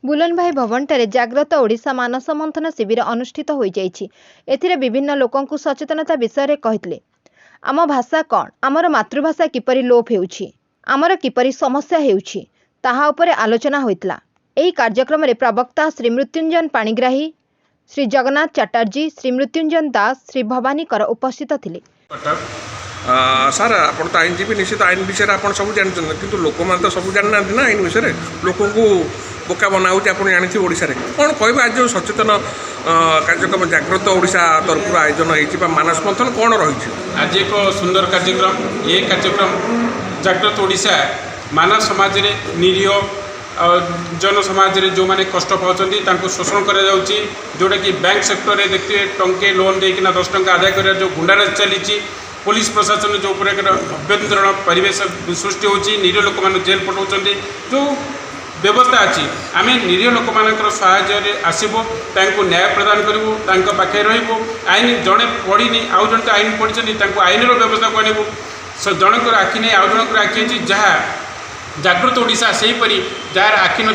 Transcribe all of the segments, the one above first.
बुलन भाई भवनटारे जाग्रत ओडिशा मानस मंथन शिविर अनुष्ठित हो जाइए। विभिन्न लोकंकु सचेतनता विषय कहते आम भाषा कौन, आमर मातृभाषा किपरि लोप हेउछि, आमर किपरि समस्या हेउछि ताहा उपरे आलोचना होइतला। एही कार्यक्रम रे प्रवक्ता श्री मृत्युंजन पाणिग्राही, श्री जगन्नाथ चटर्जी, श्री मृत्युंजन दास, श्री भवानी कर उपस्थित थिले। सार आप आईनजीवी निश्चित आईन विषय आप सब जानते कि लोक मैंने तो सब जाना ना आईन विषय लोक बोका बनाऊँ आप जानी ओडिशा कौन कह आज जो सचेतन कार्यक्रम जागृत ओडिशा तरफ आयोजन हो मानस मंथन कौन रही आज एक सुंदर कार्यक्रम। ये कार्यक्रम जागृत ओडिशा मानव समाज रे निरीह जन समाज रे जो माने कष्ट पाँच शोषण कर जोटा कि बैंक सेक्टर में देखते टंके लोन देकिना 10 टंका आदाय कर जो गुंडाराज चली पुलिस प्रशासन जो अभ्यंतरण परिवेश सृष्टि होची निरीह लोक मान जेल पठाउछन जो व्यवस्था अच्छी आम निरीह लोक मान साहाय्य आसबू न्याय प्रदान करूँ पाखे रही आईन जड़े पढ़ी आउ जन आईन पढ़ी आईन व्यवस्था को आनबू जनकर आखि नहीं आउ जनकर आखि अच्छी जहाँ जागृत ओडिशा से हीपरी जार आखि न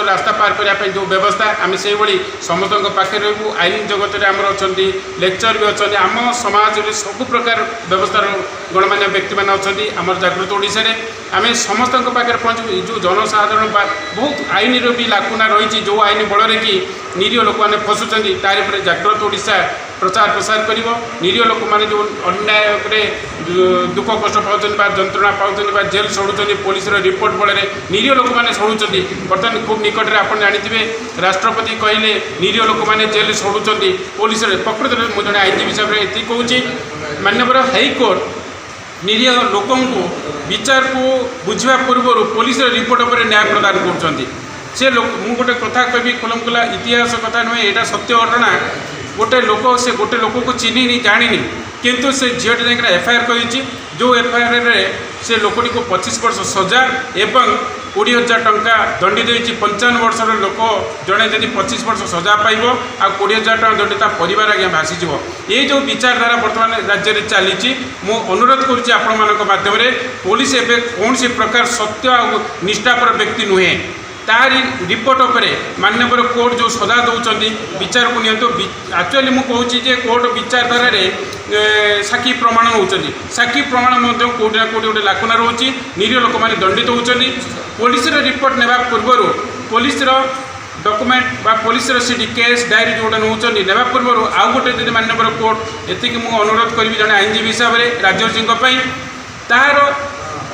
रास्ता पार करने जो व्यवस्था आम से समस्त पाखे रही आईन जगत में आमर अच्छा लेक्चर भी अच्छा आम समाज में सब प्रकार व्यवस्था गणमान्य व्यक्ति मैंने अच्छा आम जागृत ओडिशा रे आम समस्त पाखे पहुँचू जो जनसाधारण बहुत आईन भी लाकुना रही जो आईन बल कि निरीह लोक मैंने फसुँच तार जागृत ओडिशा प्रचार प्रसार कर निरीह लोक मैंने जो अन्याय दुख कष्ट पाँच जंत्रणा पाँच जेल सड़ुंट पुलिस रिपोर्ट बल निरीह लोक मैंने सड़ुंट बर्तमान खूब निकट में आप जानते राष्ट्रपति कहले निरीह लोक मैंने जेल सड़ुंट पुलिस प्रकृत में मुझे आईनजीवी हिसाब से ये कहूँ माननीय हाईकोर्ट निरीह लोक विचार को बुझा पूर्व पुलिस रिपोर्ट पर न्याय प्रदान कर से लोक मु गोटे कथा कवि खुलम खुला इतिहास कथा नुहे यहाँ सत्य घटना गोटे लोक से गोटे लोक को चिन्हनी जानी किंतु से झीटी जाकर एफआईआर कर जो एफआईआर से लोकटी को 25 वर्ष सजा एवं 20,000 टंका दंडी देती 55 वर्षर लोक जड़े जब 25 वर्ष सजा पाइब आ 20,000 टंका दंडी परिवार आज्ञा भासीज ये जो विचारधारा बर्तमान राज्य में चली मु अनुरोध करुँच पुलिस एवं कौन प्रकार सत्य आ निष्ठापर व्यक्ति नुहे तार रिपोर्ट पर माननीय कोर्ट जो सजा दौरान विचार को नियंतु एक्चुअली मुझे कहूँ कोर्ट विचारधारा साक्षी प्रमाण होती साक्षी प्रमाण कौटना कौटी गोटे लाकुना रोचे निरीह लोक मैंने दंडित होती पुलिस रिपोर्ट नेबा पूर्व पुलिस डॉक्यूमेंट बा पुलिस सीडी केस डायरी जोटा नौकर नेबा पूर्व आउ गोटे जब माननीय कोर्ट एति मुझे अनुरोध करी जड़े आईनजीवी हिसाब से राज्य सिंह तार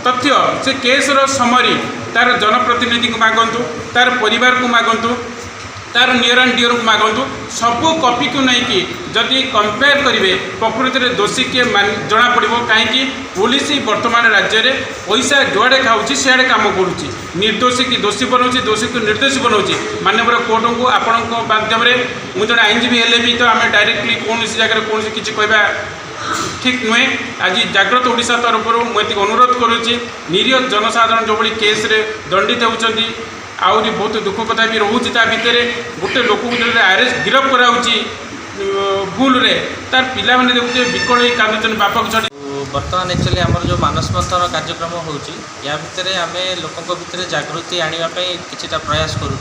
तथ्य से केसर समरी तार जनप्रतिनिधि को मागंतु तार परिवार को मागंतु तार नियर एंड डियर को मागंतु सबू कॉपी को नहीं कि जदि कंपेयर करेंगे प्रकृति में दोषी किए जना पड़ो कहीं पुलिस वर्तमान राज्य में पैसा जुआड़े खाऊँ सियाड़े कम करुच्ची निर्दोषी की दोषी बनाऊँ दोषी को निर्दोषी बनाऊँ माननीय कोर्ट को आपण माध्यम मुझे आईनजीवी हेले भी तो आम डायरेक्टली कौन जगह कौन किसी कहवा ठीक नुहे आज जागृत ओडिशा तरफ मुझे अनुरोध करुच्ची निरीह जनसाधारण जो केस रे दंडित होती आहरी बहुत दुख कथा भी रोचे भितर गोटे लोक को जो अरेस्ट गिरफ कराऊँगी भूल रे तार पिला मैंने देखते विकल ही कांदुचन बापा को छड़ी बर्तमान एक्चुअली आमर जो मानस मंथन कार्यक्रम होची या भितर आम लोकों भितर जागृति आने किछिटा प्रयास करूँ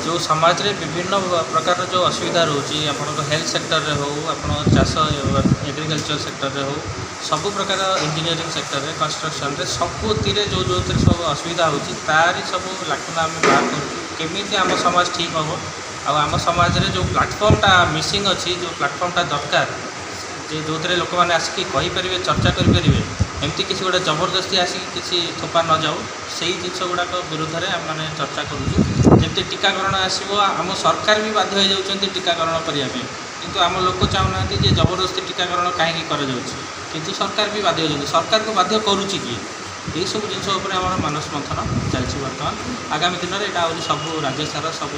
जो समाज रे विभिन्न प्रकार जो असुविधा रोची आपन हेल्थ सेक्टर रे हो आपन चाष एग्रीकल्चर सेक्टर रे हो सब प्रकार इंजीनियरिंग सेक्टर रे कंस्ट्रक्शन रे सबुतिर जो जो सब असुविधा होची तारी सब लाकुना आम बाहर करूँ केमी आम समाज ठीक हम आम समाज रे जो प्लाटफर्मटा मिसिंग अच्छी जो प्लाटफर्मटा दरकार जो थे लोक मैंने आसिक कहींपर चर्चा करेंगे एमती किसी गोटे जबरदस्ती आसिक किसी थोपा न जाऊ से जिस गुड़ाक विरुद्ध में आम चर्चा करूँ जमी टीकाकरण आसो आम सरकार भी बाध्य हो जाती टीकाकरण करने किंतु आम लोक चाहूना जे जबरदस्ती टीकाकरण कहीं किंतु सरकार भी बाध्य हो सरकार को बाध्य करुच्ची किए यही सब जिन मानस मंथन चलती बर्तमान आगामी दिन में यहाँ सब राज्य सारा सब